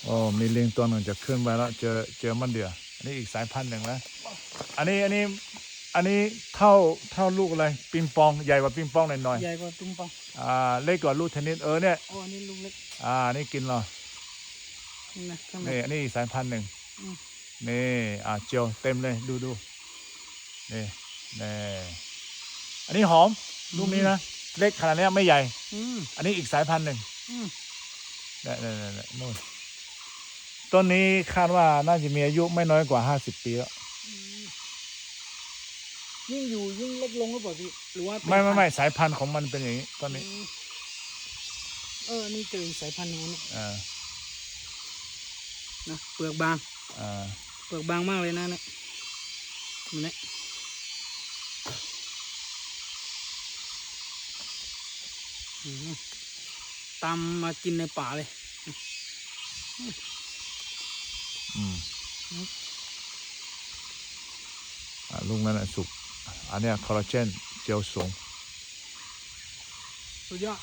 โอ้มีลิงตัวหนึ่งจะขึ้นไปแล้วเจอมันเดียวอันนี้อีกสายพันธุ์หนึ่งนะอันนี้เท่าลูกอะไรปิงปองใหญ่กว่าปิงปองหน่อยใหญ่กว่าปิงปองเล็กกว่าลูกเทนนิสเนี่ยอ๋ออันนี้ลูกเล็กนี่กินเหรอนี่นะข้างในนี่อันนี้อีกสายพันธุ์หนึ่งนี่เจียวเต็มเลยดูนี่อันนี้หอมลูกนี้นะเล็กขนาดนี้ไม่ใหญ่อันนี้อีกสายพันธุ์หนึ่งนี่นู่นต้นนี้คาดว่าน่าจะมีอายุไม่น้อยกว่า50 ปีแล้วยิ่งอยู่ยิ่งเล็กลงหรือเปล่าพี่หรือว่าไม่สายพันธุ์ของมันเป็นอย่างนี้ต้นนี้นี่เจอสายพันธุ์นู้นนะเปลือกบางเปลือกบางมากเลยนะเนี่ยนี่ตามมากินในป่าเลยลูกนั้นสุกอันนี้คอลลาเจนเจลสูงสุดยอด